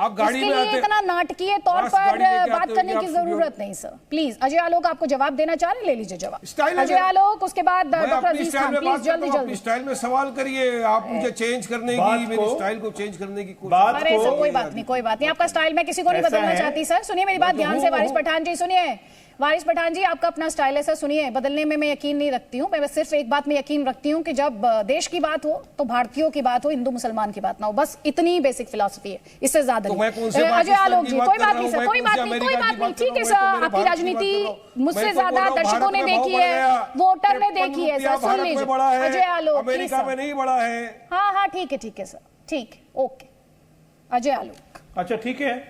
आप गाड़ी में आते, इतना नाटकीय तौर पर बात करने की जरूरत नहीं सर। प्लीज अजय आलोक आपको जवाब देना चाह रहे, ले लीजिए जवाब। अजय आलोक, उसके बाद डॉक्टर अजीज खान, प्लीज जल्दी जल्दी स्टाइल में सवाल करिए। आप मुझे चेंज करने की, मेरी स्टाइल को चेंज करने की कोशिश। अरे सर कोई बात नहीं, कोई बात नहीं, आपका स्टाइल मैं किसी को नहीं बदलना चाहती सर। सुनिए मेरी बात ध्यान से, वारिस पठान जी सुनिए। वारिस पठान जी, आपका अपना स्टाइल है सर, सुनिए। बदलने में मैं यकीन नहीं रखती हूँ, मैं सिर्फ एक बात में यकीन रखती हूँ कि जब देश की बात हो तो भारतीयों की बात हो, हिंदू मुसलमान की बात ना हो, बस इतनी बेसिक फिलॉसफी है, इससे ज्यादा नहीं। अजय आलोक जी, कोई बात नहीं सर, कोई बात नहीं, कोई बात नहीं, ठीक है सर। आपकी राजनीति मुझसे ज्यादा दर्शकों ने देखी है, वोटर ने देखी है सर, सुन लीजिए। अजय आलोक अमेरिका में नहीं बढ़ा है। हाँ हाँ ठीक है सर, ठीक है, ओके। अजय आलोक, अच्छा ठीक है,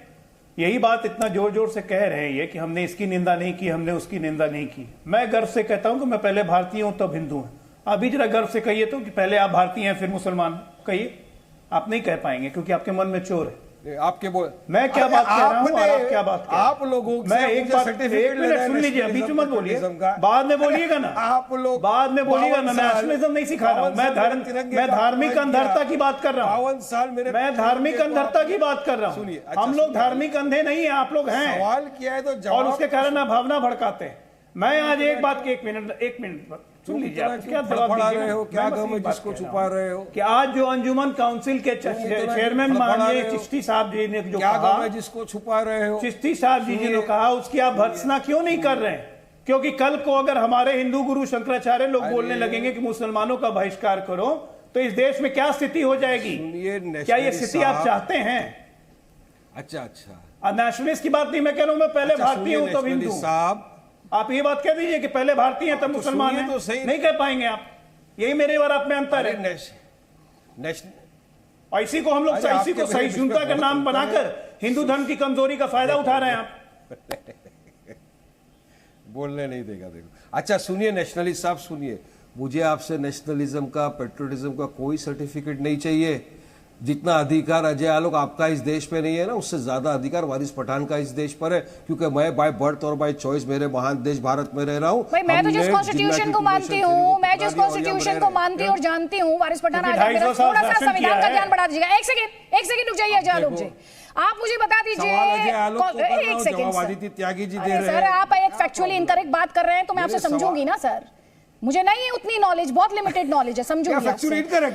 यही बात इतना जोर जोर से कह रहे हैं ये कि हमने इसकी निंदा नहीं की, हमने उसकी निंदा नहीं की। मैं गर्व से कहता हूं कि मैं पहले भारतीय हूं तब हिंदू हूं। अभी जरा गर्व से कहिए तो कि पहले आप भारतीय हैं फिर मुसलमान, कहिए। आप नहीं कह पाएंगे क्योंकि आपके मन में चोर है। आपके मैं क्या बात कह रहा हूं और आप क्या बात कह रहे हैं? आप लोगों मैं एक मिनट सुन लीजिए, बीच में मत बोलिए, बाद में बोलिएगा ना। आप लोग बाद में बोलिएगा ना। नेशनलिज्म नहीं सिखा रहा हूं मैं धार्मिक अंधता की बात कर रहा हूं। 52 साल मेरे, मैं धार्मिक अंधता की बात कर रहा हूं। सुनिए, हम लोग धार्मिक अंधे नहीं है, आप लोग हैं। सवाल किया है तो और उसके कारण आप भावना भड़काते हैं। मैं आज एक बात की एक मिनट सुन लीजिए, आप क्या पढ़ा रहे हो, क्या गम है जिसको छुपा रहे हो? कि आज जो अंजुमन काउंसिल के चेयरमैन माननीय चिश्ती साहब जी ने जो क्या कहा, गम है जिसको छुपा रहे हो? चिश्ती साहब जी ने कहा, उसकी आप भर्त्सना क्यों नहीं कर रहे हैं? क्योंकि कल को अगर हमारे हिंदू गुरु शंकराचार्य लोग बोलने लगेंगे कि मुसलमानों का बहिष्कार करो तो इस देश में क्या स्थिति हो जाएगी? क्या ये स्थिति आप चाहते हैं? अच्छा नेशनलिस्ट की बात नहीं मैं कह रहा हूं, मैं पहले भारतीय हूं तब हिंदू साहब। आप ये बात कह दीजिए कि पहले भारतीय हैं तब मुसलमान हैं, तो सही नहीं कह पाएंगे आप। यही मेरे और आप में अंतर है। ऐसी को हम लोग इसी को सहिष्णुता का नाम बनाकर हिंदू धर्म की कमजोरी का फायदा उठा रहे हैं आप। बोलने नहीं देगा, देखो। अच्छा सुनिए नेशनलिस्ट साहब, सुनिए, मुझे आपसे नेशनलिज्म का, पेट्रियोटिज्म का कोई सर्टिफिकेट नहीं चाहिए। जितना अधिकार अजय आलोक आपका इस देश पे नहीं है ना, उससे ज्यादा अधिकार वारिस पठान का इस देश पर है, क्योंकि मैं बाय बर्थ और बाय चॉइस मेरे महान देश भारत में रह रहा हूँ। मैं तो जिस कॉन्स्टिट्यूशन को मानती हूँ, मैं जिस कॉन्स्टिट्यूशन को मानती हूँ और जानती हूँ, वारिस पठान थोड़ा सा संविधान का ज्ञान बढ़ा दीजिएगा। एक सेकंड रुक जाइए अजय आलोक जी, आप मुझे बता दीजिए। एक सेकंड त्यागी जी, सर आप एक फैक्चुअली इनकरेक्ट बात कर रहे हैं तो मैं आपसे समझूंगी ना सर, मुझे नहीं है उतनी नॉलेज, बहुत लिमिटेड नॉलेज है, समझूंगी।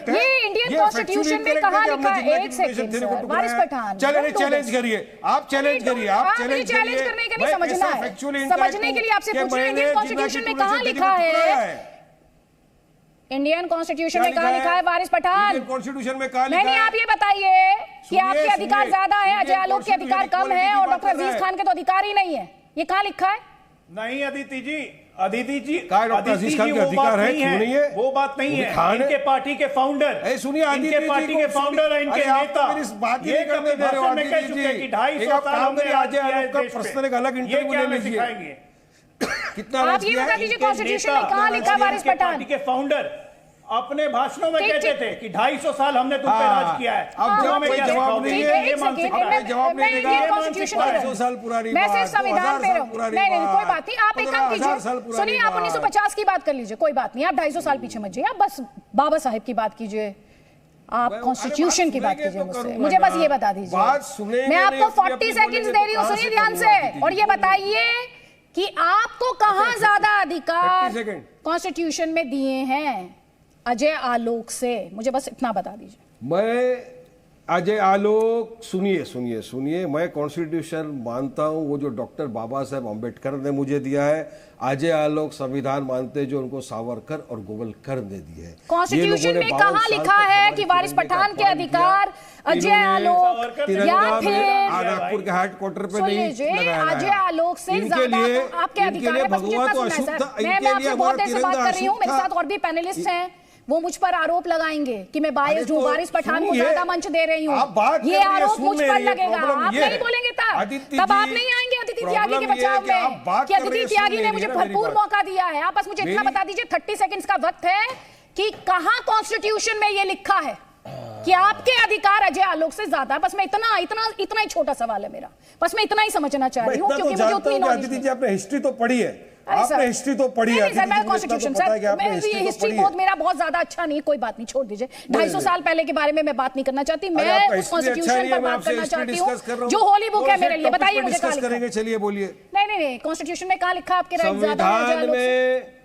ये इंडियन कॉन्स्टिट्यूशन में कहां लिखा है? एक सेकंड सर, वारिस पठान चैलेंज करिए, आप चैलेंज करिए, आप चैलेंज करने का नहीं समझना है, समझने के लिए आपसे पूछ रहे हैं इंडियन कॉन्स्टिट्यूशन में कहां लिखा है? इंडियन कॉन्स्टिट्यूशन में कहां लिखा है वारिस पठान? कॉन्स्टिट्यूशन में कहां लिखा है? नहीं, आप ये बताइए कि आपके अधिकार ज्यादा है, अजय आलोक के अधिकार कम है और डॉक्टर अजीज खान के तो अधिकार ही नहीं है, ये कहां लिखा है? नहीं अदिति जी डॉक्टर अजीज खान के अधिकार है, क्यों नहीं है? वो बात नहीं है। इनके पार्टी के फाउंडर, सुनिए, इनके पार्टी के फाउंडर है, इनके नेता ये करने दे रहे हो कि 250 साल हमने अजय आलोक का पर्सनल एक अलग इंटरव्यू ले लीजिए। कितना आप ये बता दीजिए कॉन्स्टिट्यूशन में कहां लिखा वारिस पठान? के फाउंडर अपने भाषणों में कहते थे कि 250 साल हमने तुम पे राज किया है। अब जवाब नहीं है, जवाब नहीं देगा। 250 साल पुरानी, मैं सिर्फ संविधान पे रहूं। नहीं कोई बात नहीं, आप एक काम कीजिए, सुनिए आप 1950 की बात कर लीजिए, कोई बात नहीं, आप 250 साल पीछे मत जाइए, आप बस बाबा साहेब की बात कीजिए, आप कॉन्स्टिट्यूशन की बात कीजिए मुझसे, मुझे बस ये बता दीजिए। मैं आपको 40 सेकंड्स दे रही हूँ, सुनिए ध्यान से, और ये बताइए कि आपको कहां ज्यादा अधिकार कॉन्स्टिट्यूशन में दिए हैं अजय आलोक से? मुझे बस इतना बता दीजिए। मैं अजय आलोक, सुनिए, मैं कॉन्स्टिट्यूशन मानता हूं, वो जो डॉक्टर बाबा साहेब अम्बेडकर ने मुझे दिया है। अजय आलोक संविधान मानते जो उनको सावरकर और गोवलकर ने दिए हैं। कॉन्स्टिट्यूशन में कहां लिखा है कि वारिस पठान के अधिकार अजय आलोक या फिर नागपुर के हेडक्वार्टर पे नहीं लगाया है? अजय आलोक से ज्यादा आपके अधिकार है। भगवा तो अशुद्ध, मैं आपसे बहुत देर से बात कर रही हूँ, मेरे साथ और भी पैनलिस्ट हैं, वो मुझ पर आरोप लगाएंगे कि मैं बायस्ड हूं, वारिस पठान को ज्यादा मंच दे रही हूं, ये आरोप मुझ पर लगेगा। आप नहीं बोलेंगे तब आप नहीं आएंगे अदिति त्यागी के बचाव में कि अदिति त्यागी ने मुझे भरपूर मौका दिया है। आप बस मुझे इतना बता दीजिए, 30 सेकंड्स का वक्त है, कि कहां कॉन्स्टिट्यूशन में ये लिखा है कि आपके अधिकार अजय आलोक से ज्यादा? बस मैं इतना ही छोटा सवाल है मेरा, बस मैं इतना ही समझना चाह रही हूँ, क्योंकि मुझे उतनी नॉलेज नहीं। आपने हिस्ट्री तो पढ़ी है, अरे सर, आपने हिस्ट्री तो पढ़ी है, सर, मैं कॉन्स्टिट्यूशन सर, हिस्ट्री बहुत मेरा बहुत ज्यादा अच्छा नहीं, कोई बात नहीं, छोड़ दीजिए। 250 साल पहले के बारे में मैं बात नहीं करना चाहती, मैं उस कॉन्स्टिट्यूशन पर बात करना चाहती हूँ जो होली बुक है मेरे लिए। बताइए मुझे कहाँ लिखा है? चलिए बोलिए। नहीं, कॉन्स्टिट्यूशन में कहाँ लिखा आपके राइट ज्यादा संविधान में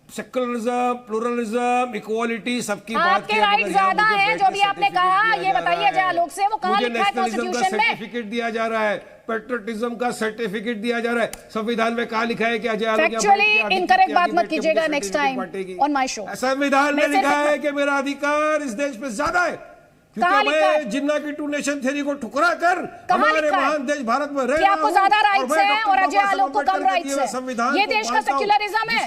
सेक्युलरिज्म, प्लुरलिज्म, इक्वालिटी सबकी बात आपके राइट ज्यादा है जो भी आपने कहा, ये बताइए अजय आलोक से, वो कहाँ लिखा है कॉन्स्टिट्यूशन में? सर्टिफिकेट दिया जा रहा है, पेट्रियटिज्म का सर्टिफिकेट दिया जा रहा है, संविधान में कहाँ लिखा है कि अजय आलोक फैक्चुअली इनकरेक्ट बात मत कीजिएगा next time on my show. संविधान में लिखा है कि मेरा अधिकार इस देश पे ज्यादा है, क्योंकि मैं जिन्ना की टू नेशन थ्योरी को ठुकरा कर हमारे महान देश भारत में रह रहा हूं। आपको ज्यादा राइट्स हैं और अजय आलोक को कम राइट्स है। ये देश का सेक्युलरिज्म है,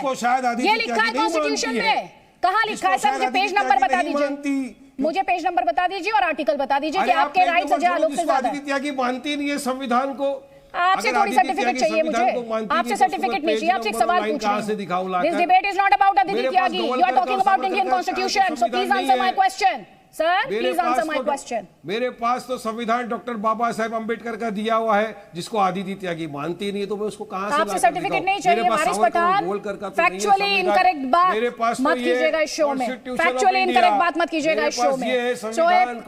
ये लिखा है कॉन्स्टिट्यूशन में। कहाँ लिखा है सर? मुझे पेज नंबर बता दीजिए, मुझे पेज नंबर बता दीजिए और आर्टिकल बता दीजिए कि आपके राइट्स अजय आलोक से ज्यादा है। मानती नहीं है संविधान को। आपसे थोड़ी सर्टिफिकेट चाहिए मुझे, आपसे सर्टिफिकेट नहीं चाहिए, आपसे एक सवाल पूछ रही हूं। This debate is not about Aditi Tyagi, you are talking about Indian constitution, so please answer my question sir, please answer my question. मेरे पास तो संविधान डॉक्टर बाबा साहेब अंबेडकर का दिया हुआ है, जिसको आदिति त्यागी मानती नहीं है, तो मैं उसको कहां से आपसे सर्टिफिकेट नहीं चाहिए। वारिस पठान फैक्चुअली इनकरेक्ट बात मत कीजिएगा इस शो में, फैक्चुअली इनकरेक्ट बात मत कीजिएगा इस शो में। शोएब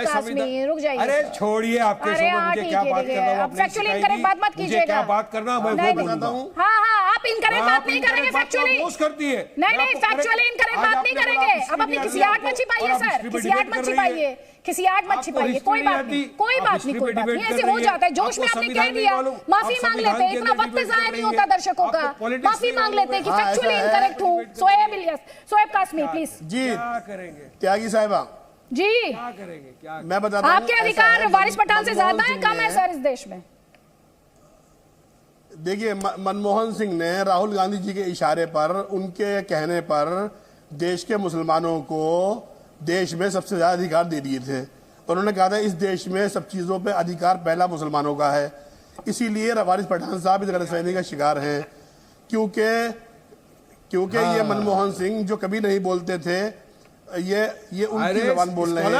कासमी रुक जाइए। अरे छोड़िए, आपके शो में मुझे क्या बात करना है? फैक्चुअली इनकरेक्ट बात मत कीजिएगा। क्या बात करना मैं वो बताता हूं। हाँ, आप इनकरेक्ट बात नहीं करेंगे फैक्चुअली करती है। नहीं, फैक्चुअली इनकरेक्ट बात नहीं करेंगे। अब अपनी किसी आर्ट में छिपाइए सर, किसी आर्ट मत छिपाइए, किसी आर्ट मत छिपाइए। कोई बात नहीं, कोई बात नहीं, कोई बात नहीं, ऐसे हो जाता है, जोश में आपने कह दिया, माफी मांग लेते हैं, इतना वक्त जाया नहीं होता दर्शकों का, माफी मांग लेते हैं कि फैक्चुअली इनकरेक्ट हूं। शोएब कासमी प्लीज। जी क्या करेंगे त्यागी साहिबा जी, क्या करेंगे? क्या मैं बताता हूं, आपके अधिकार वारिस पठान से ज्यादा है कम है सर इस देश में? देखिए, मनमोहन सिंह ने राहुल गांधी जी के इशारे पर, उनके कहने पर देश के मुसलमानों को देश में सबसे ज्यादा अधिकार दे दिए थे। उन्होंने कहा था इस देश में सब चीजों पे अधिकार पहला मुसलमानों का है। इसीलिए वारिस पठान साहब इस गलतफहमी का शिकार हैं, क्योंकि ये मनमोहन सिंह जो कभी नहीं बोलते थे, ये उनकी जबान बोल रहे हैं।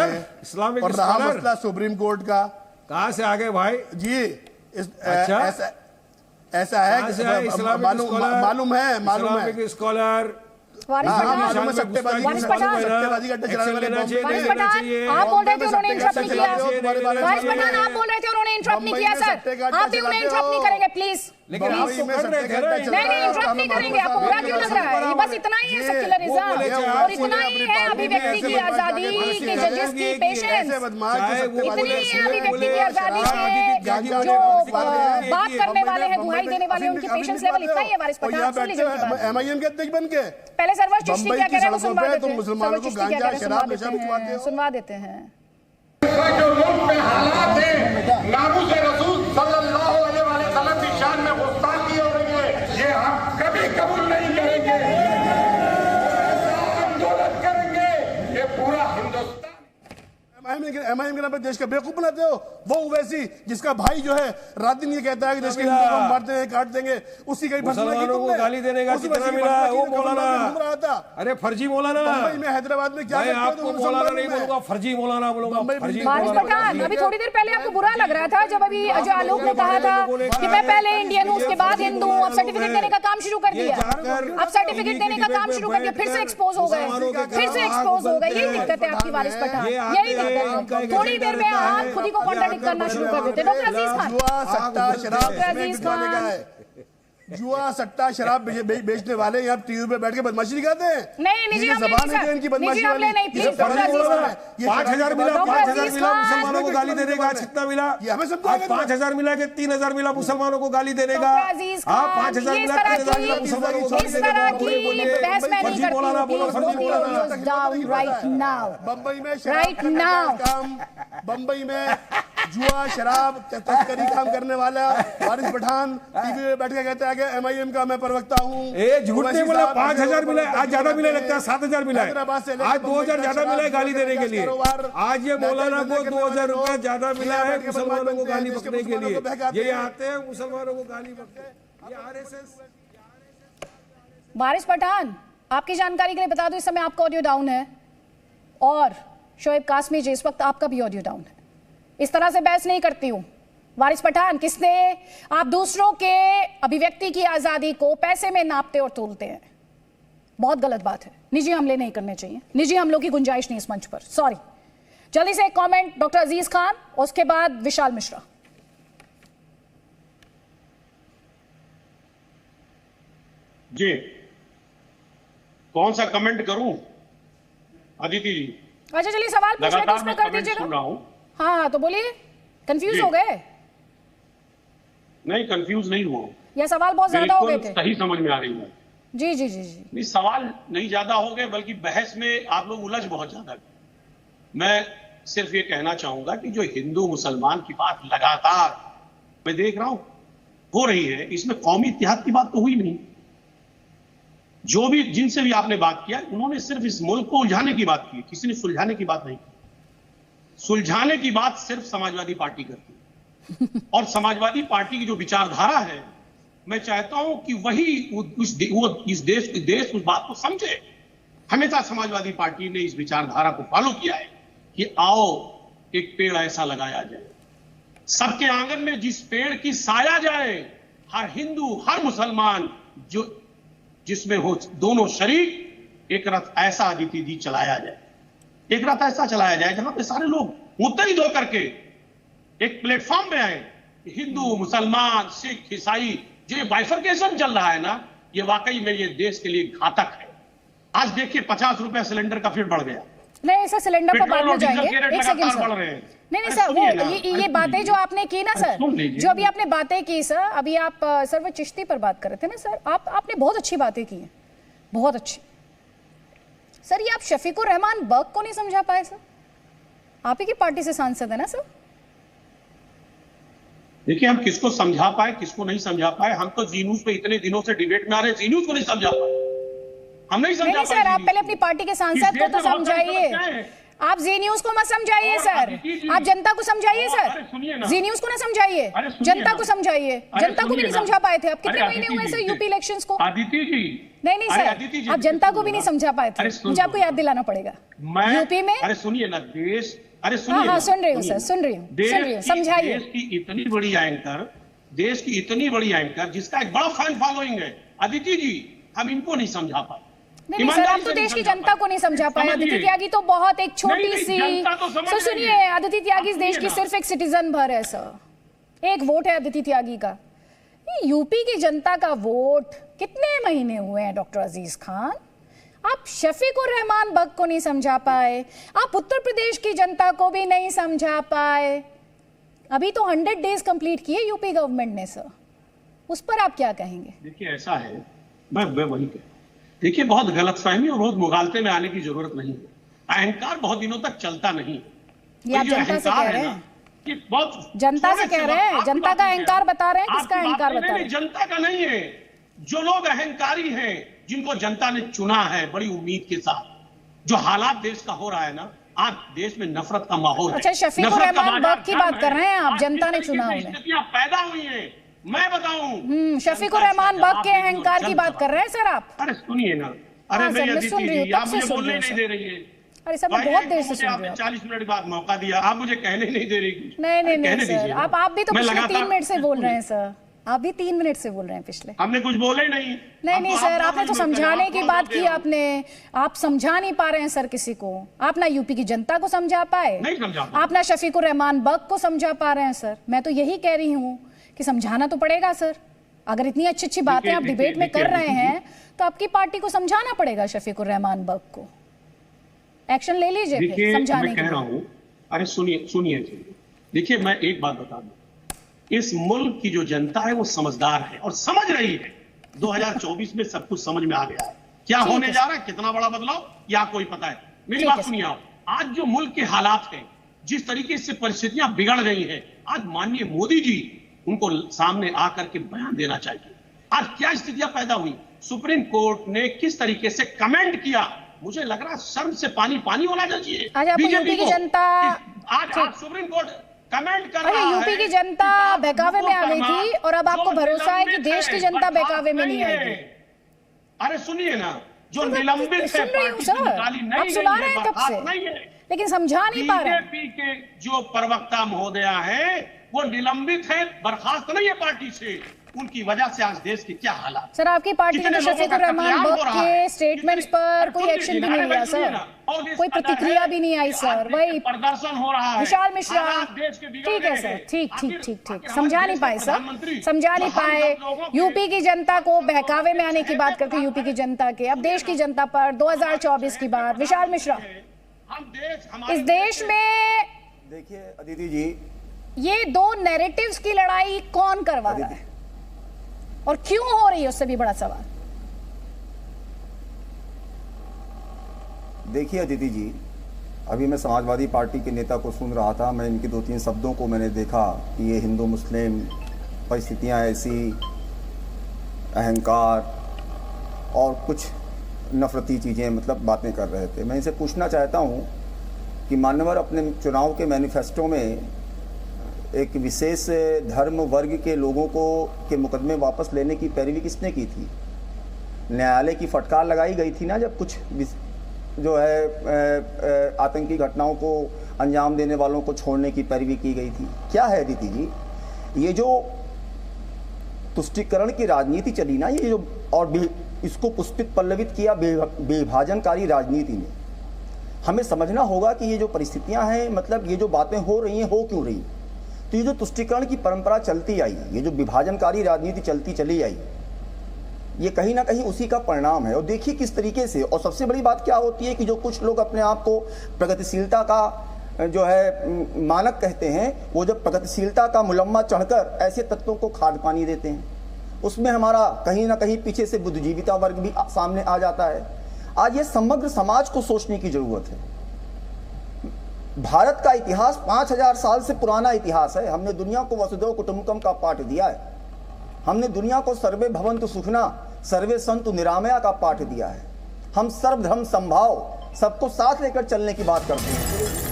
और रहा मसला सुप्रीम कोर्ट का, कहां से आ गए भाई जी? अच्छा? ऐसा है, मालूम है स्कॉलर वारिस पठान आप बोल रहे थे उन्होंने इंटरप्ट नहीं किया। वारिस पठान आप बोल रहे थे उन्होंने इंटरप्ट नहीं किया सर, आप भी उन्हें इंटरप्ट नहीं करेंगे प्लीज। नहीं, इंटरप्ट नहीं करेंगे। आपको बुरा क्यों लग रहा है? ये बस इतना ही है सेक्युलरिज्म, और इतना ही है अभिव्यक्ति की आजादी के जजेस की पेशेंस, इतनी ही है अभिव्यक्ति की आजादी के जो बात करने वाले हैं, दुहाई देने वाले, उनकी पेशेंस लेवल इतना ही है। वारिस पठान सुन लीजिए उनकी बात। एमआईएम के अध्यक्ष बन के पहले सरवर चिश्ती क्या कह रहे हैं वो सुनवा देते हैं, मुसलमानों को गांजा शराब नशा बिकवाते हो, सुनवा देते हैं। जो मुल्क में हालात है, नामुस रसूल सल्लल्लाहु अलैहि वसल्लम की शान में गुस्ताखी हो रही है, ये हम कभी कबूल नहीं करेंगे। आंदोलन करेंगे, ये पूरा हिंदुस्तान। एमआईएम के नाम पे देश का बेवकूफ बनाते हो। वो वैसी जिसका भाई जो है रात दिन ये कहता है कि देश के हिंदुओं को मारते हैं, काट देंगे, उसी का ही मुसलमानों को गाली देने का कितना मिला वो मौलाना? अरे फर्जी मौलाना। मुंबई में हैदराबाद में क्या आपको मौलाना नहीं बोलूंगा, फर्जी मौलाना बोलूंगा। वारिस पठान, अभी थोड़ी देर पहले आपको बुरा लग रहा था जब अभी अजय आलोक ने कहा था कि मैं पहले इंडियन हूं उसके बाद हिंदू हूं। अब सर्टिफिकेट देने का काम शुरू कर दिया, अब सर्टिफिकेट देने का काम शुरू कर दिया, फिर से एक्सपोज हो गए, फिर से एक्सपोज हो गए। यही दिक्कत है आपकी वारिस पठान, यही दिक्कत है। थोड़ी देर में आप खुद ही को कॉन्ट्रडिक्ट करना शुरू कर देते। डॉक्टर अजीज खान, जुआ सट्टा शराब जुआ सट्टा शराब बेचने वाले यहाँ टीवी पे बैठ के बदमाशी दिखाते हैं। नहीं निजी जबान है इनकी बदमाशी वाली। नहीं प्लीज 5,000 मिला, 5,000 मिला मुसलमानों को गाली देने का। कितना मिला? हमें सब 5,000 मिला के 3,000 मिला मुसलमानों को गाली देने का। 5,000 मिला, 3,000 मिला मुसलमानों को गाली देने का। फर्जी मौलाना बोलो, फर्जी मौलाना। बम्बई में जुआ शराब तस्करी काम करने वाला वारिस पठान टीवी में बैठ के कहता है कि एमआईएम का मैं प्रवक्ता हूँ। झूठ नहीं बोला। 5,000 मिला, आज ज्यादा मिला लगता है, 7,000 मिला है। आज 2,000 ज्यादा मिला है गाली देने के लिए। आज ये मौलाना को 2,000 रुपए ज्यादा मिला है मुसलमानों को गाली बकने के लिए। ये आते हैं मुसलमानों को गाली बकते, ये आरएसएस। वारिस पठान, आपकी जानकारी के लिए बता दूं इस समय आपका ऑडियो डाउन है और शोएब कासमी जी इस वक्त आपका भी ऑडियो डाउन है। इस तरह से बहस नहीं करती हूं, वारिस पठान, किसने आप दूसरों के अभिव्यक्ति की आजादी को पैसे में नापते और तोलते हैं? बहुत गलत बात है। निजी हमले नहीं करने चाहिए, निजी हमलों की गुंजाइश नहीं इस मंच पर। सॉरी। जल्दी से एक कमेंट डॉक्टर अजीज खान, उसके बाद विशाल मिश्रा। जी, कौन सा कमेंट करूं अदिति जी? अच्छा चलिए सवाल पूछ लेते हैं, उसमें कर दीजिएगा। हाँ तो बोलिए। कंफ्यूज हो गए? नहीं, कंफ्यूज नहीं हुआ। या सवाल बहुत ज्यादा हो गए थे? सही समझ में आ रही है। जी जी जी जी। नहीं, सवाल नहीं ज्यादा हो गए, बल्कि बहस में आप लोग उलझ बहुत ज्यादा गए। मैं सिर्फ ये कहना चाहूंगा कि जो हिंदू मुसलमान की बात लगातार मैं देख रहा हूं हो रही है, इसमें कौमी इत्तेहाद की बात तो हुई नहीं। जो भी जिनसे भी आपने बात किया, उन्होंने सिर्फ इस मुल्क को उलझाने की बात की, किसी ने सुलझाने की बात नहीं की। सुलझाने की बात सिर्फ समाजवादी पार्टी करती है और समाजवादी पार्टी की जो विचारधारा है, मैं चाहता हूं कि वही इस देश उस बात को समझे। हमेशा समाजवादी पार्टी ने इस विचारधारा को फॉलो किया है कि आओ एक पेड़ ऐसा लगाया जाए, सबके आंगन में जिस पेड़ की साया जाए, हर हिंदू हर मुसलमान जो जिसमें हो दोनों शरीक, एक रथ ऐसा अदिति जी चलाया जाए, एक रथ ऐसा चलाया जाए जहां पे सारे लोग मुत्तहिद होकर के एक प्लेटफॉर्म पे आए। हिंदू मुसलमान सिख ईसाई, जो ये बाइफरकेशन चल रहा है ना, ये वाकई में ये देश के लिए घातक है। आज देखिए 50 रुपए सिलेंडर का फिर बढ़ गया। नहीं सर, सिलेंडर पर बाद में जाएंगे। एक सेकंड सर। बढ़ रहे हैं। नहीं सर, वो ये बातें जो आपने की ना सर, जो अभी आपने बातें की सर, अभी आप सर वो चिश्ती पर बात कर रहे थे ना सर, आपने बहुत अच्छी बातें की हैं, बहुत अच्छी। सर ये आप शफीकुर रहमान बर्क को नहीं समझा पाए सर? आप ही की पार्टी से सांसद है ना सर? देखिए, हम किसको समझा पाए किसको नहीं समझा पाए, हम तो जी न्यूज पे इतने दिनों से डिबेट में आ रहे हैं, जी न्यूज को नहीं समझा पाए, हम नहीं समझा पाए। सर आप पहले अपनी पार्टी के सांसद को तो समझाइए। आप जी न्यूज को मत समझाइए सर, आप जनता को समझाइए सर। जी न्यूज को ना समझाइए, जनता को समझाइए। जनता को भी नहीं समझा पाए थे। आप कितने महीने हुए सर यूपी इलेक्शंस को? आदिति जी नहीं सर, आप जनता को भी नहीं समझा पाए थे। मुझे आपको याद दिलाना पड़ेगा यूपी में। अरे सुनिए ना, देश, अरे सुनिए, हाँ सुन रही हूँ सर, सुन रही हूँ, समझाइए। देश की इतनी बड़ी एंकर जिसका एक बड़ा फैन फॉलोइंग है, अदिति जी, हम इनको नहीं समझा पाए। नहीं सर, आप तो देश की जनता को नहीं समझा पाए। अदिति त्यागी तो बहुत एक छोटी सी, सर सुनिए, अदिति त्यागी इस देश की सिर्फ एक सिटीजन भर है सर, एक वोट है अदिति त्यागी का। यूपी की जनता का वोट कितने महीने हुए हैं डॉक्टर अजीज खान? आप शफीकुर रहमान बग को नहीं समझा पाए, आप उत्तर प्रदेश की जनता को भी नहीं समझा पाए। अभी तो 100 डेज कंप्लीट किए यूपी गवर्नमेंट ने सर, उस पर आप क्या कहेंगे? देखिए ऐसा है, मैं वही कहूँ, देखिए बहुत गलतफहमी और बहुत मुगालते में आने की जरूरत नहीं है। अहंकार बहुत दिनों तक चलता नहीं। ये आप जनता से कह रहे हैं? कि बहुत जनता से कह रहे हैं, जनता का अहंकार बता रहे हैं, किसका अहंकार बता रहे हैं? जनता का नहीं है, जो लोग अहंकारी हैं, जिनको जनता ने चुना है बड़ी उम्मीद के साथ, जो हालात देश का हो रहा है ना, आज देश में नफरत का माहौल है। अच्छा, शफीकुर रहमान बग की बात कर रहे हैं आप? जनता ने चुना उन्हें, स्थितियां पैदा हुई है, मैं बताऊं। शफीकुर रहमान बग के अहंकार की बात कर रहे हैं सर आप? अरे सुनिए ना, अरे मेरी अदिति जी, आप मुझे बोलने नहीं दे रही है। अरे सर मैं बहुत देर से सुन रही हूं। आपने 40 मिनट बाद मौका दिया, आप मुझे कहने नहीं दे रही। नहीं सर, आप भी तो पिछले 3 मिनट से बोल रहे हैं सर, आप भी 3 मिनट से बोल रहे हैं पिछले। हमने कुछ बोला ही नहीं सर, आपने तो समझाने की बात की, आप समझा नहीं पा रहे हैं सर किसी को। आप ना यूपी की जनता को समझा पाए, नहीं समझा, आप ना शफीकुर रहमान बग को समझा पा रहे हैं सर। मैं तो यही कह रही हूँ कि समझाना तो पड़ेगा सर। अगर इतनी अच्छी बातें आप डिबेट में कर रहे हैं तो आपकी पार्टी को समझाना पड़ेगा शफीकुर रहमान बग को। एक्शन ले लीजिए फिर समझाने के लिए। अरे सुनिए, देखिए मैं एक बात बता दूं, इस मुल्क की जो जनता है वो समझदार है और समझ रही है। 2024 में सब कुछ समझ में आ गया है क्या होने जा रहा है, कितना बड़ा बदलाव, या कोई पता है। मेरी बात सुनिए आप, आज जो मुल्क के हालात हैं, जिस तरीके से परिस्थितियां बिगड़ गई हैं, आज माननीय मोदी जी उनको सामने आकर के बयान देना चाहिए। आज क्या स्थितियां पैदा हुई, सुप्रीम कोर्ट ने किस तरीके से कमेंट किया, मुझे लग रहा है शर्म से पानी होना चाहिए। यूपी की जनता आज सुप्रीम कोर्ट कमेंट कर रहा है। यूपी की जनता बहकावे में आ गई थी और अब आपको भरोसा है कि देश की जनता बहकावे में नहीं आएगी। अरे सुनिए ना, जो निलंबित है, सुन रही हूँ सर, आप सुना रहे हैं कब से। लेकिन समझा नहीं पा रहे। बीजेपी के जो प्रवक्ता महोदया है वो निलंबित है, बर्खास्त नहीं है पार्टी से, उनकी वजह से आज देश की क्या हालात। सर आपकी पार्टी ने शफीकुर रहमान बख्श के स्टेटमेंट्स पर कोई एक्शन भी नहीं लिया सर, कोई प्रतिक्रिया भी नहीं आई सर। वही प्रदर्शन हो रहा है, विशाल मिश्रा, देश के ठीक है सर, ठीक समझा नहीं पाए सर, समझा नहीं पाए। यूपी की जनता को बहकावे में आने की बात करके यूपी की जनता के, अब देश की जनता पर 2024 की बात। विशाल मिश्रा, इस देश में देखिए अदिति जी, ये दो नैरेटिव्स की लड़ाई कौन करवा रहा है और क्यों हो रही है, उससे भी बड़ा सवाल। देखिए अदिति जी, अभी मैं समाजवादी पार्टी के नेता को सुन रहा था, मैं इनके 2-3 शब्दों को मैंने देखा कि ये हिंदू मुस्लिम परिस्थितियां ऐसी, अहंकार और कुछ नफरती चीज़ें मतलब बातें कर रहे थे। मैं इनसे पूछना चाहता हूं कि मान्यवर अपने चुनाव के मैनिफेस्टो में एक विशेष धर्म वर्ग के लोगों को के मुकदमे वापस लेने की पैरवी किसने की थी? न्यायालय की फटकार लगाई गई थी ना, जब कुछ जो है आतंकी घटनाओं को अंजाम देने वालों को छोड़ने की पैरवी की गई थी। क्या है अदिति जी, ये जो तुष्टीकरण की राजनीति चली ना, ये जो और इसको पुष्पित पल्लवित किया विभाजनकारी राजनीति ने, हमें समझना होगा कि ये जो परिस्थितियां हैं, मतलब ये जो बातें हो रही हैं, हो क्यों रही। तो ये जो तुष्टीकरण की परंपरा चलती आई, ये जो विभाजनकारी राजनीति चलती चली आई, ये कहीं ना कहीं उसी का परिणाम है। और देखिए किस तरीके से, और सबसे बड़ी बात क्या होती है कि जो कुछ लोग अपने आप को प्रगतिशीलता का जो है मानक कहते हैं, वो जब प्रगतिशीलता का मुलम्मा चढ़कर ऐसे तत्वों को खाद पानी देते हैं, उसमें हमारा कहीं ना कहीं पीछे से बुद्धिजीविता वर्ग भी सामने आ जाता है। आज ये समग्र समाज को सोचने की जरूरत है। भारत का इतिहास 5000 साल से पुराना इतिहास है। हमने दुनिया को वसुधैव कुटुंबकम का पाठ दिया है। हमने दुनिया को सर्वे भवन्तु सुखना सर्वे सन्तु निरामया का पाठ दिया है। हम सर्वधर्म संभाव, सबको साथ लेकर चलने की बात करते हैं।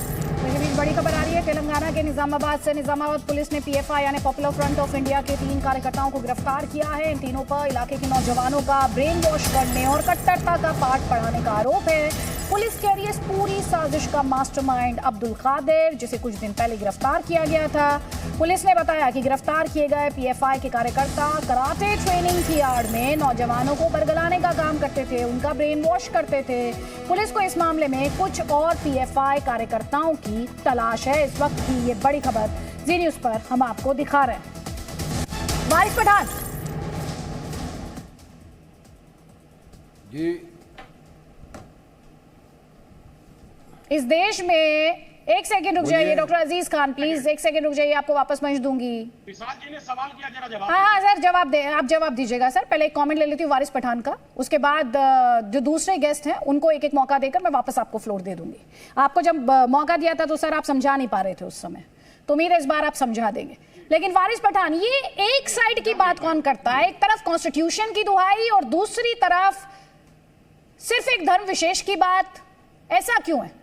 बड़ी खबर आ रही है तेलंगाना के निजामाबाद से। निजामाबाद पुलिस ने पीएफआई यानी पॉपुलर फ्रंट ऑफ इंडिया के 3 कार्यकर्ताओं को गिरफ्तार किया है। इन तीनों पर इलाके के नौजवानों का ब्रेन वॉश करने और कट्टरता का पाठ पढ़ाने का आरोप है। पुलिस कह रही है इस पूरी साजिश का मास्टरमाइंड अब्दुल कादिर, जिसे कुछ दिन पहले गिरफ्तार किया गया था। पुलिस ने बताया कि गिरफ्तार किए गए पीएफआई के कार्यकर्ता कराटे ट्रेनिंग की आड़ में नौजवानों को बरगलाने का काम करते थे, उनका ब्रेन वॉश करते थे। पुलिस को इस मामले में कुछ और पीएफआई कार्यकर्ताओं की तलाश है। इस वक्त की ये बड़ी खबर जी न्यूज पर हम आपको दिखा रहे हैं। वारिस पठान जी, इस देश में एक सेकंड रुक जाइए डॉक्टर अजीज खान, प्लीज एक सेकंड रुक जाइए, आपको वापस मंच दूंगी। विशाल जी ने सवाल किया, जरा जवाब। हाँ सर, जवाब दे, आप जवाब दीजिएगा सर। पहले एक कमेंट ले लेती हूँ वारिस पठान का, उसके बाद जो दूसरे गेस्ट हैं उनको एक एक मौका देकर मैं वापस आपको फ्लोर दे दूंगी। आपको जब मौका दिया था तो सर आप समझा नहीं पा रहे थे उस समय, तो उम्मीद है इस बार आप समझा देंगे। लेकिन वारिस पठान, ये एक साइड की बात कौन करता है? एक तरफ कॉन्स्टिट्यूशन की दुहाई और दूसरी तरफ सिर्फ एक धर्म विशेष की बात, ऐसा क्यों है?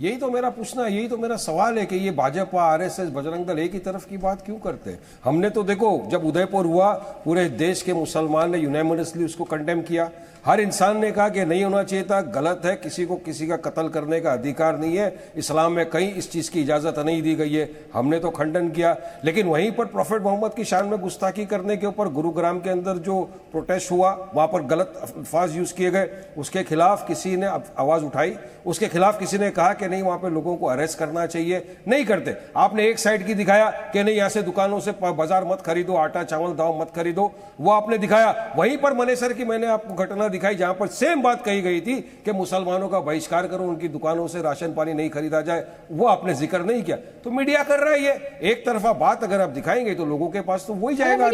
यही तो मेरा पूछना, यही तो मेरा सवाल है कि ये भाजपा, आरएसएस, बजरंग दल एक ही तरफ की बात क्यों करते हैं? हमने तो देखो, जब उदयपुर हुआ पूरे देश के मुसलमान ने यूनानिमसली उसको कंडेम किया। हर इंसान ने कहा कि नहीं होना चाहिए था, गलत है, किसी को किसी का कत्ल करने का अधिकार नहीं है, इस्लाम में कहीं इस चीज की इजाजत नहीं दी गई है, हमने तो खंडन किया। लेकिन वहीं पर प्रोफेट मोहम्मद की शान में गुस्ताखी करने के ऊपर गुरुग्राम के अंदर जो प्रोटेस्ट हुआ, वहां पर गलत अल्फाज यूज किए गए, उसके खिलाफ किसी ने आवाज उठाई, उसके खिलाफ किसी ने कहा कि नहीं वहां पे लोगों को अरेस्ट करना चाहिए, नहीं करते। आपने एक साइड की दिखाया कि नहीं, यहां से दुकानों से बाजार मत खरीदो, आटा चावल दाव मत खरीदो, वो आपने दिखाया। वहीं पर मनेसर की मैंने आपको घटना दिखाई जहां पर सेम बात कही गई थी कि मुसलमानों का बहिष्कार करो, उनकी दुकानों से राशन पानी नहीं खरीदा जाए, वो आपने जिक्र नहीं किया। तो मीडिया कर रहा है ये एक तरफा बात, अगर आप दिखाएंगे तो लोगों के पास तो वही जाएगा।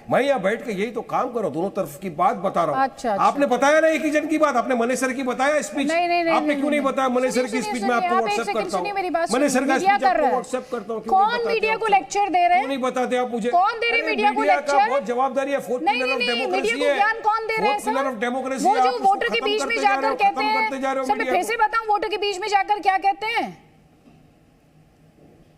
मैं यहाँ बैठ के यही तो काम करो, दोनों तरफ की बात बता रहा हूँ। अच्छा, आपने बताया ना एक ही जन की बात, आपने मनेसर की बताया स्पीच, आपने क्यों नहीं बताया मनेसर की स्पीच? मैं आपको व्हाट्सएप करता हूँ, मनेसर का स्पीच आपको व्हाट्सएप करता हूँ। कौन मीडिया को लेक्चर दे रहे हैं? नहीं बताते आप मुझे, कौन दे रहे मीडिया को लेक्चर? बहुत जवाबदारी है, फोर्थ पिलर ऑफ डेमोक्रेसी है, ज्ञान कौन दे रहे हैं? Pillar of democracy. वो जो वोटर के बीच में जाकर कहते हैं, सर मैं फिर से बताऊं, वोटर के बीच में जाकर क्या कहते हैं?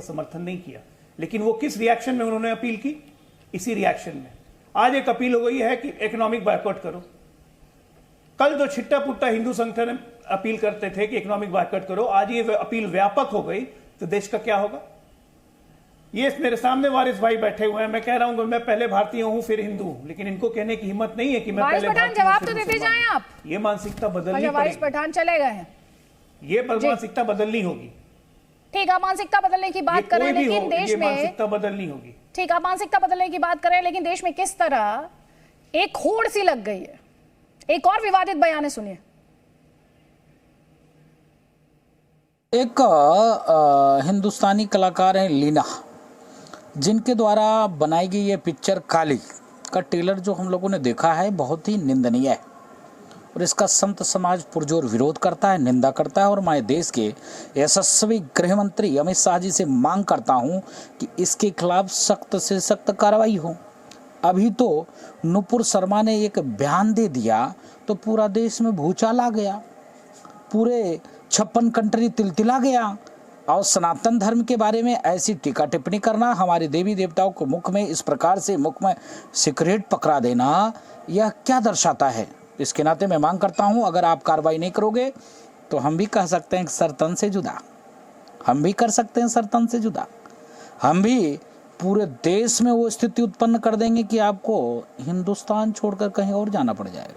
इसका समर्थन नहीं किया। लेकिन वो किस रिएक्शन में उन्होंने अपील की? इसी रिएक्शन में आज एक अपील हो गई है कि इकोनॉमिक बायकॉट करो। कल जो छिट्टा पुट्टा हिंदू संगठन अपील करते थे कि इकोनॉमिक बायकॉट करो, आज ये अपील व्यापक हो गई तो देश का क्या होगा? ये मेरे सामने वारिस भाई बैठे हुए हैं, मैं कह रहा हूं कि मैं पहले भारतीय हूं फिर हिंदू हूं, लेकिन इनको कहने की हिम्मत नहीं है कि मैं वारिस पहले पठान भारतीय जवाब हूं, तो फिर देते मुसलमान जाएं हूं। आप। ये मानसिकता बदलनी अच्छा, वारिस पड़ेगी, पठान चले गए हैं। ये मानसिकता बदलनी होगी। ठीक, आप मानसिकता बदलने की बात कर रहे हैं, लेकिन देश में मानसिकता बदलनी होगी। ठीक, आप मानसिकता बदलने की बात कर रहे हैं, लेकिन देश में किस तरह एक होड़ सी लग गई है। एक और विवादित बयान है, सुनिए। एक हिंदुस्तानी कलाकार है लीना, जिनके द्वारा बनाई गई ये पिक्चर काली का ट्रेलर जो हम लोगों ने देखा है बहुत ही निंदनीय है और इसका संत समाज पुरजोर विरोध करता है, निंदा करता है। और मैं देश के यशस्वी गृह मंत्री अमित शाह जी से मांग करता हूं कि इसके खिलाफ सख्त से सख्त कार्रवाई हो। अभी तो नुपुर शर्मा ने एक बयान दे दिया तो पूरा देश में भूचाल आ गया, पूरे 56 कंट्री तिलतिला गया। और सनातन धर्म के बारे में ऐसी टीका टिप्पणी करना, हमारे देवी देवताओं को मुख में इस प्रकार से मुख में सिगरेट पकड़ा देना, यह क्या दर्शाता है। इसके नाते मैं मांग करता हूं, अगर आप कार्रवाई नहीं करोगे तो हम भी कह सकते हैं सर तन से जुदा, हम भी कर सकते हैं सर तन से जुदा। हम भी पूरे देश में वो स्थिति उत्पन्न कर देंगे कि आपको हिंदुस्तान छोड़कर कहीं और जाना पड़ जाएगा।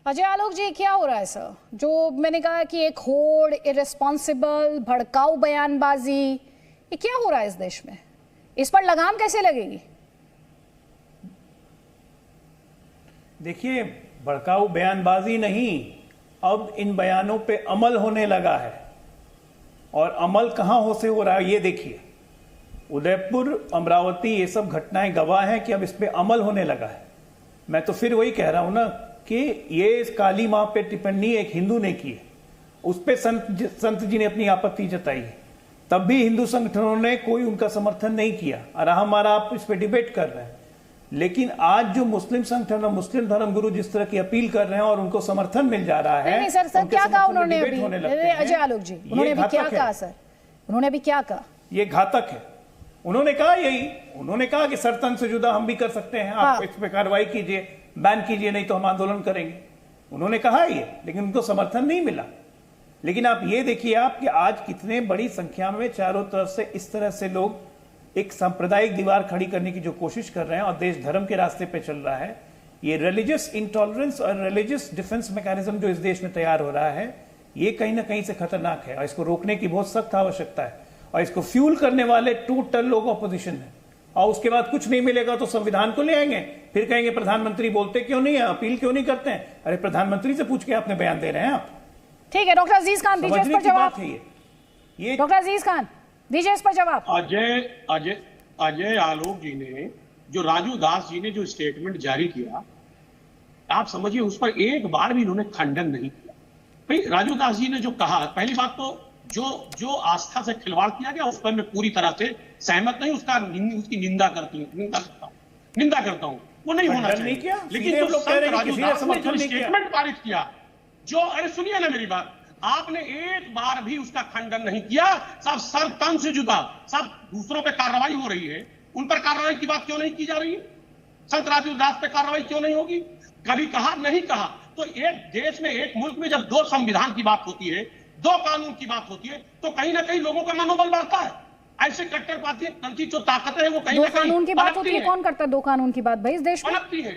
अजय आलोक जी, क्या हो रहा है सर? जो मैंने कहा कि एक होड़, इररिस्पॉन्सिबल, भड़काऊ बयानबाजी, ये क्या हो रहा है इस देश में? इस पर लगाम कैसे लगेगी? देखिए, भड़काऊ बयानबाजी नहीं, अब इन बयानों पे अमल होने लगा है। और अमल कहां से हो रहा है ये देखिए। उदयपुर, अमरावती, ये सब घटनाएं गवाह हैं कि अब इस पे अमल होने लगा है। मैं तो फिर वही कह रहा हूं ना कि ये इस काली मां पे टिप्पणी एक हिंदू ने की है, उस पे संत जी ने अपनी आपत्ति जताई है, तब भी हिंदू संगठनों ने कोई उनका समर्थन नहीं किया और हमारा आप इस पे डिबेट कर रहे हैं। लेकिन आज जो मुस्लिम संगठन और मुस्लिम धर्मगुरु जिस तरह की अपील कर रहे हैं और उनको समर्थन मिल जा रहा है, नहीं सर, क्या कहा उन्होंने अभी? अजय आलोक जी, उन्होंने अभी क्या कहा सर? उन्होंने अभी क्या कहा? ये घातक है। उन्होंने कहा यही, उन्होंने कहा कि सरतन से जुदा हम भी कर सकते हैं, आप इस पे कार्रवाई कीजिए, बैन कीजिए, नहीं तो हम आंदोलन करेंगे। उन्होंने कहा ये, लेकिन उनको समर्थन नहीं मिला। लेकिन आप ये देखिए आप कि आज कितने बड़ी संख्या में चारों तरफ से इस तरह से लोग एक सांप्रदायिक दीवार खड़ी करने की जो कोशिश कर रहे हैं और देश धर्म के रास्ते पे चल रहा है। ये रिलीजियस इंटॉलरेंस और रिलीजियस डिफेंस मैकेनिज्म जो इस देश में तैयार हो रहा है, ये कहीं ना कहीं से खतरनाक है और इसको रोकने की बहुत सख्त आवश्यकता है। और इसको फ्यूल करने वाले टोटल लोग ऑपोजिशन है। और उसके बाद कुछ नहीं मिलेगा तो संविधान को ले आएंगे, फिर कहेंगे प्रधानमंत्री बोलते क्यों नहीं है, अपील क्यों नहीं करते हैं। अरे प्रधानमंत्री से पूछ के आपने बयान दे रहे हैं आप। ठीक है, डॉक्टर अजीज खान दीजिए इस पर जवाब। ये डॉक्टर अजीज खान दीजिए इस पर जवाब। अजय आलोक जी ने, जो राजू दास जी ने जो स्टेटमेंट जारी किया, आप समझिए उस पर एक बार भी इन्होंने खंडन नहीं किया। भाई राजू दास जी ने जो कहा, पहली बात तो जो आस्था से खिलवाड़ किया गया उस पर मैं पूरी तरह से सहमत नहीं, उसकी निंदा करता हूं, वो नहीं होना चाहिए। लेकिन जो राजू दास ने जो स्टेटमेंट पारित किया, जो, अरे सुनिए ना मेरी बात, आपने एक बार भी उसका खंडन नहीं किया। सब सर तन से जुदा, सब दूसरों पे कार्रवाई हो रही है, उन पर कार्रवाई की बात क्यों नहीं की जा रही है? संत राजू दास पे कार्रवाई क्यों नहीं होगी? कभी कहा नहीं कहा? तो एक देश में, एक मुल्क में जब दो संविधान की बात होती है, दो कानून की बात होती है, तो कहीं ना कहीं लोगों का मनोबल बढ़ता है। ऐसे कट्टरपंथी जो ताकतें हैं वो कहीं ना कहीं कानून की बात होती है। कौन करता है दो कानून की बात भाई इस देश में? पनपती है।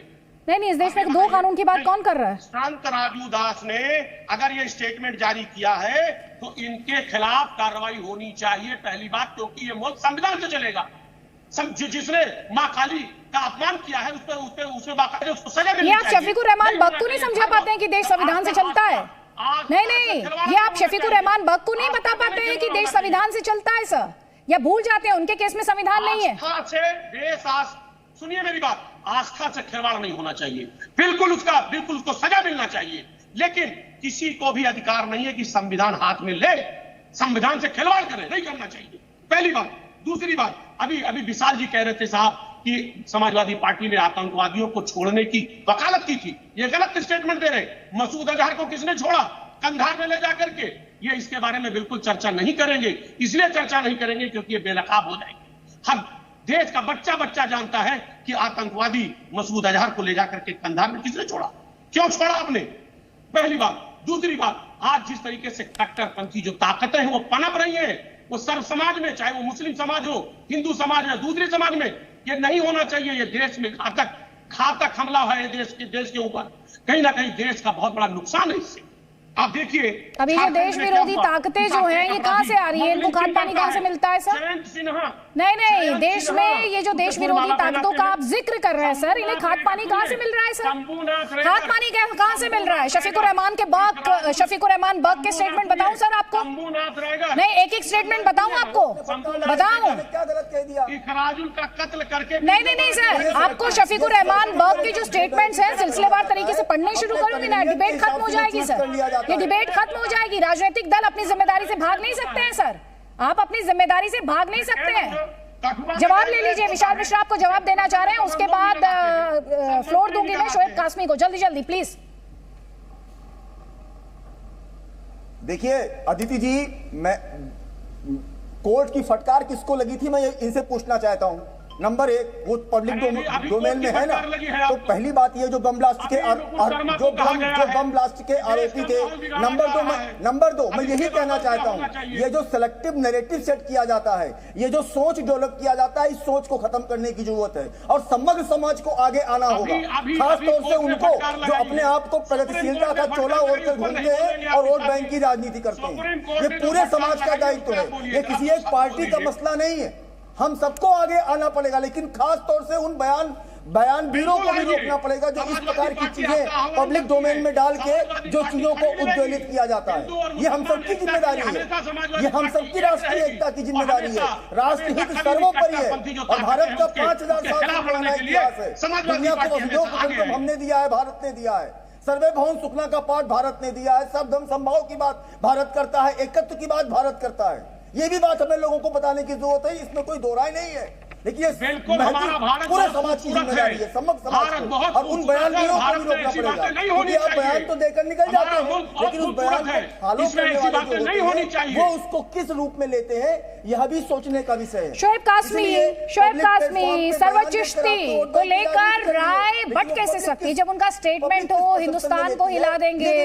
नहीं, इस देश में दो कानून की बात कौन कर रहा है? संत राजू दास ने अगर ये स्टेटमेंट जारी किया है तो इनके खिलाफ कार्रवाई होनी चाहिए, पहली बात, क्योंकि ये मुल्क संविधान से चलेगा। जिसने मां काली का अपमान किया है उसमें बाकायदा उसको सजा मिलनी चाहिए। ये आप शफीकुर रहमान बग को नहीं समझा पाते हैं कि देश संविधान से चलता है? नहीं, ये आप शफीकुर रहमान बग को नहीं बता पाते हैं कि देश संविधान से चलता है सर, या भूल जाते हैं उनके केस में संविधान नहीं है? सुनिए मेरी बात, आस्था से खिलवाड़ नहीं होना चाहिए, बिल्कुल उसको सजा मिलना चाहिए। लेकिन किसी को भी अधिकार नहीं है कि संविधान हाथ में ले, संविधान से खिलवाड़ करे, नहीं करना चाहिए, पहली बात। दूसरी बात, अभी विशाल जी कह रहे थे साहब कि समाजवादी पार्टी ने आतंकवादियों को छोड़ने की वकालत की थी, ये गलत स्टेटमेंट दे रहे। मसूद अजहर को किसने छोड़ा? कंधार में ले जाकर के। ये इसके बारे में बिल्कुल चर्चा नहीं करेंगे, इसलिए चर्चा नहीं करेंगे क्योंकि ये बेनकाब हो जाएंगे। हम देश का बच्चा जानता है कि आतंकवादी मसूद अजहर को ले जाकर के कंधार में किसने छोड़ा, क्यों छोड़ा आपने, पहली बात। दूसरी बात, आज जिस तरीके से कट्टरपंथी जो ताकतें हैं वो पनप रही हैं, वो सर्व समाज में, चाहे वो मुस्लिम समाज हो, हिंदू समाज है, दूसरे समाज में, ये नहीं होना चाहिए। ये देश में घातक हमला है देश के ऊपर। कहीं ना कहीं देश का बहुत बड़ा नुकसान है इससे। आप देखिए अभी जो देश विरोधी ताकतें जो हैं ये कहां से आ रही है? इनको खाद पानी कहां से मिलता है सर? नहीं, देश में ये जो देश विरोधी ताकतों का आप जिक्र कर रहे हैं सर, इन्हें खाद पानी कहां से मिल रहा है सर? खाद पानी कहां से मिल रहा है? शफीकुर रहमान बग के स्टेटमेंट बताऊं सर आपको? नहीं, एक स्टेटमेंट बताऊं आपको? बताऊं? क्या गलत कह दिया? खराजुल का कत्ल करके नहीं सर, आपको शफीकुर रहमान बग की जो स्टेटमेंट्स हैं सिलसिलेवार तरीके से पढ़ने शुरू करूंगी ना, डिबेट खत्म हो जाएगी सर। ये डिबेट खत्म हो जाएगी। राजनीतिक दल अपनी जिम्मेदारी से भाग नहीं सकते हैं सर, आप अपनी जिम्मेदारी से भाग नहीं सकते हैं। जवाब ले लीजिए। विशाल मिश्रा आपको जवाब देना चाह रहे हैं, उसके बाद फ्लोर दूंगी मैं शोएब कासमी को। जल्दी प्लीज। देखिए अदिति जी, मैं कोर्ट की फटकार किसको लगी थी मैं इनसे पूछना चाहता हूं। नंबर एक, वो पब्लिक डोमेन में है ना, तो पहली बात ये जो बम ब्लास्ट के आरोपी थे। नंबर दो मैं यही कहना चाहता हूं, ये जो सिलेक्टिव नैरेटिव सेट किया जाता है, ये जो सोच डेवलप किया जाता है, इस सोच को खत्म करने की जरूरत है और समग्र समाज को आगे आना होगा। खासतौर से उनको जो अपने आप को प्रगतिशीलता का चोला ओढ़कर घूमते हैं और वोट बैंक की राजनीति करते हैं। ये पूरे समाज का दायित्व है, ये किसी एक पार्टी का मसला नहीं है। हम सबको आगे आना पड़ेगा, लेकिन खास तौर से उन बयानवीरों को भी रोकना पड़ेगा जो इस प्रकार की चीजें पब्लिक डोमेन में डाल के जो चीजों को उद्वेलित किया जाता है। ये हम सबकी जिम्मेदारी है, ये हम सबकी राष्ट्रीय एकता की जिम्मेदारी है। राष्ट्रहित सर्वोपरि है और भारत का 5000 साल का पुराना इतिहास है। दुनिया को अभिनव हमने दिया है, भारत ने दिया है। सर्वभौम सुखना का पाठ भारत ने दिया है। सब धर्म संभाव की बात भारत करता है, एकत्व की बात भारत करता है। ये भी बात हमें लोगों को बताने की जरूरत है, इसमें कोई दो राय नहीं है। लेकिन ये पूरे समाज की जिम्मेदारी है, समग्र समाज को, और उन बयानों को भी रोकना पड़ेगा। क्योंकि आप बयान तो देकर निकल जाते हैं, लेकिन उस बयान को फॉलो करने वाले जो होते हैं वो उसको किस रूप में लेते हैं, यह भी सोचने का विषय है। शोएब कासमी सर्वोच्च चिश्ती को लेकर राय बट कैसे सकती, जब उनका स्टेटमेंट हो हिंदुस्तान को हिला देंगे,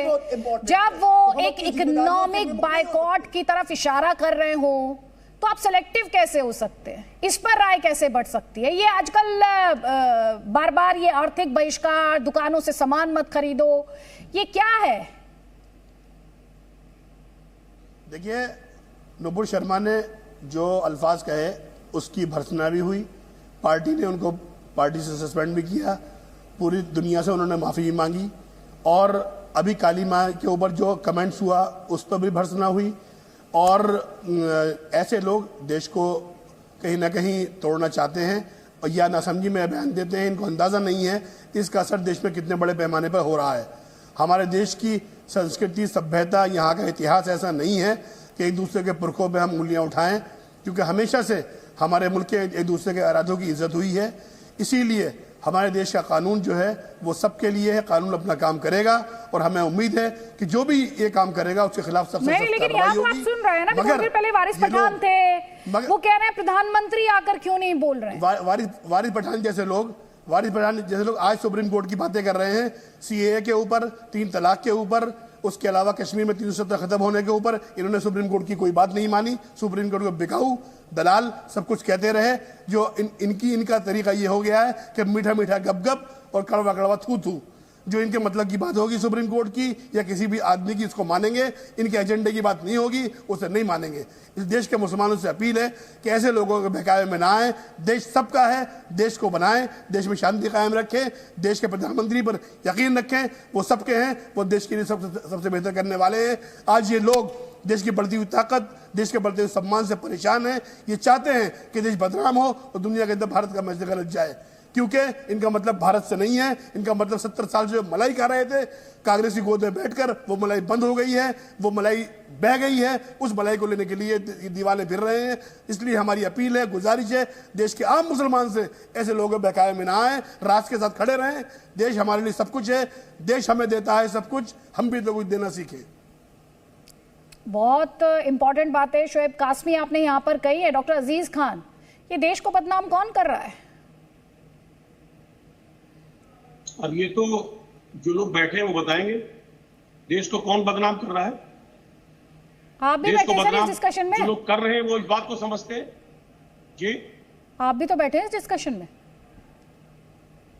जब वो एक इकोनॉमिक बायकॉट की तरफ इशारा कर रहे हो, तो आप सेलेक्टिव कैसे हो सकते हैं? इस पर राय कैसे बढ़ सकती है? ये आजकल बार बार ये आर्थिक बहिष्कार, दुकानों से सामान मत खरीदो, ये क्या है? देखिए, नुपुर शर्मा ने जो अल्फाज कहे उसकी भर्त्सना भी हुई, पार्टी ने उनको पार्टी से सस्पेंड भी किया, पूरी दुनिया से उन्होंने माफ़ी भी मांगी, और अभी काली माँ के ऊपर जो कमेंट्स हुआ उस पर भी भर्त्सना हुई। और ऐसे लोग देश को कहीं ना कहीं तोड़ना चाहते हैं और या नासमझी में बयान देते हैं, इनको अंदाज़ा नहीं है इसका असर देश में कितने बड़े पैमाने पर हो रहा है। हमारे देश की संस्कृति, सभ्यता, यहाँ का इतिहास ऐसा नहीं है कि एक दूसरे के पुरखों पे हम उंगलियाँ उठाएं, क्योंकि हमेशा से हमारे मुल्क के एक दूसरे के इरादों की इज्जत हुई है। इसीलिए हमारे देश का कानून जो है वो सबके लिए है, कानून अपना काम करेगा और हमें उम्मीद है कि जो भी ये काम करेगा उसके खिलाफ सबसे सख्त कार्रवाई होगी। आप सुन रहे हैं ना, थोड़ी देर पहले वारिस पठान थे, वो कह रहे हैं प्रधानमंत्री आकर क्यों नहीं बोल रहे हैं। वारिस पठान जैसे लोग आज सुप्रीम कोर्ट की बातें कर रहे हैं, सीएए के ऊपर, 3 तलाक के ऊपर, उसके अलावा कश्मीर में 370 खत्म होने के ऊपर इन्होंने सुप्रीम कोर्ट की कोई बात नहीं मानी। सुप्रीम कोर्ट को बिकाऊ, दलाल सब कुछ कहते रहे। जो इनका तरीका ये हो गया है कि मीठा मीठा गप गप और कड़वा कड़वा थू थू, जो इनके मतलब की बात होगी सुप्रीम कोर्ट की या किसी भी आदमी की, इसको मानेंगे। इनके एजेंडे की बात नहीं होगी, उसे नहीं मानेंगे। इस देश के मुसलमानों से अपील है कि ऐसे लोगों के बहकावे में ना आए। देश सबका है, देश को बनाएं, देश में शांति कायम रखें, देश के प्रधानमंत्री पर यकीन रखें, वो सबके हैं, वो देश के लिए सबसे बेहतर करने वाले हैं। आज ये लोग देश की बढ़ती हुई ताकत, देश के बढ़ते हुए सम्मान से परेशान हैं। ये चाहते हैं कि देश बदनाम हो और दुनिया के अंदर भारत का मैसेज गलत जाए, क्योंकि इनका मतलब भारत से नहीं है। इनका मतलब 70 साल से जो मलाई खा रहे थे कांग्रेस की गोद में बैठकर, वो मलाई बंद हो गई है, वो मलाई बह गई है। उस मलाई को लेने के लिए दीवाने फिर रहे हैं। इसलिए हमारी अपील है, गुजारिश है, देश के आम मुसलमान से ऐसे लोगों के बहकावे में ना आए, राष्ट्र के साथ खड़े रहें। देश हमारे लिए सब कुछ है, देश हमें देता है सब कुछ, हम भी तो कुछ देना सीखें। बहुत इंपॉर्टेंट बात है शोएब कासमी आपने यहाँ पर कही है। डॉक्टर अजीज खान, ये देश को बदनाम कौन कर रहा है? अब ये तो जो लोग बैठे हैं वो बताएंगे देश को कौन बदनाम कर रहा है। आप भी देश बैठे को हैं सर इस बदनाम डिस्कशन में? जो लोग कर रहे हैं वो इस बात को समझते हैं। जी आप भी तो बैठे हैं इस डिस्कशन में।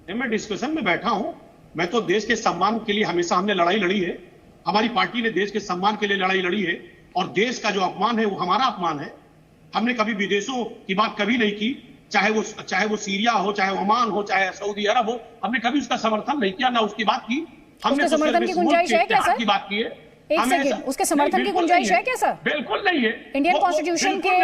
नहीं, मैं डिस्कशन में बैठा हूं। मैं तो देश के सम्मान के लिए हमेशा हमने लड़ाई लड़ी है। हमारी पार्टी ने देश के सम्मान के लिए लड़ाई लड़ी है और देश का जो अपमान है वो हमारा अपमान है। हमने कभी विदेशों की बात कभी नहीं की, चाहे वो सीरिया हो, चाहे ओमान हो, चाहे सऊदी अरब हो, हमने कभी उसका समर्थन नहीं किया, ना उसकी बात की। हमने उसके समर्थन की गुंजाइश है क्या सर? की बात की है। एक सेकंड, उसके समर्थन की गुंजाइश है क्या सर? बिल्कुल नहीं है। इंडियन कॉन्स्टिट्यूशन के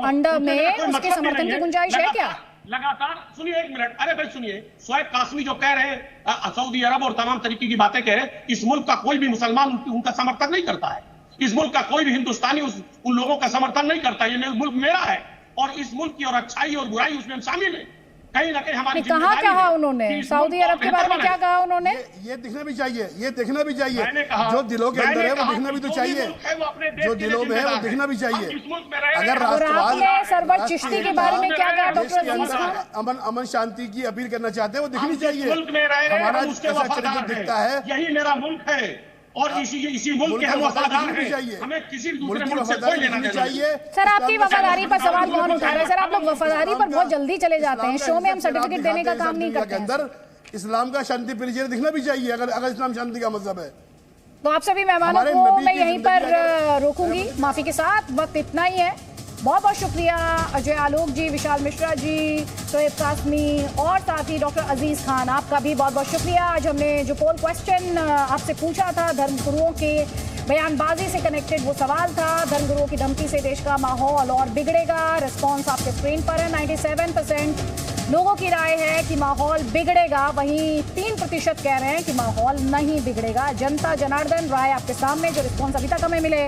अंडर में उसके समर्थन की गुंजाइश है क्या? लगातार सुनिए, एक मिनट, अरे भाई सुनिए, शोएब कासमी जो कह रहे हैं सऊदी अरब और तमाम तरीके की बातें कह रहे हैं, इस मुल्क का कोई भी मुसलमान उनका समर्थन नहीं करता है। इस मुल्क का कोई भी हिंदुस्तानी उन लोगों का समर्थन नहीं करता। ये मुल्क मेरा है और इस मुल्क की और अच्छाई और बुराई उसमें शामिल है। कहीं ना कहीं हमारी कहा उन्होंने सऊदी अरब के बारे में क्या कहा उन्होंने? ये दिखना भी चाहिए, ये दिखना भी चाहिए। मैंने कहा, जो दिलों के अंदर है वो दिखना भी तो चाहिए, जो दिलों में है वो दिखना भी चाहिए। अगर राष्ट्रवाद सरवर चिश्ती के बारे में क्या कहा डॉक्टर अजीज खान? अमन शांति की अपील करना चाहते हैं, वो दिखनी चाहिए। मुल्क में रह रहे हमारा हैं, उसके ऐसा वफादार चरित्र दिखता है। यही मेरा मुल्क है और इसी मुल्क के हम वफादार हैं। हमें किसी दूसरे मुल्क से कोई लेना देना नहीं। सर आपकी वफादारी पर सवाल कौन उठा रहा है? सर आप लोग वफादारी पर बहुत जल्दी चले जाते हैं। शो में हम सर्टिफिकेट देने का काम नहीं करते हैं। इस्लाम का शांति प्रिय दिखना भी चाहिए, अगर इस्लाम शांति का मजहब है। तो आप सभी मेहमानों को मैं यहीं पर रोकूंगी, माफी के साथ, वक्त इतना ही है। बहुत बहुत शुक्रिया अजय आलोक जी, विशाल मिश्रा जी, शोएब कासमी और साथ ही डॉक्टर अजीज खान, आपका भी बहुत बहुत शुक्रिया। आज हमने जो पोल क्वेश्चन आपसे पूछा था, धर्मगुरुओं के बयानबाजी से कनेक्टेड वो सवाल था, धर्मगुरुओं की धमकी से देश का माहौल और बिगड़ेगा। रिस्पॉन्स आपके स्क्रीन पर है। 97% लोगों की राय है कि माहौल बिगड़ेगा, वहीं 3% कह रहे हैं कि माहौल नहीं बिगड़ेगा। जनता जनार्दन, राय आपके सामने, जो रिस्पॉन्स अभी तक हमें मिले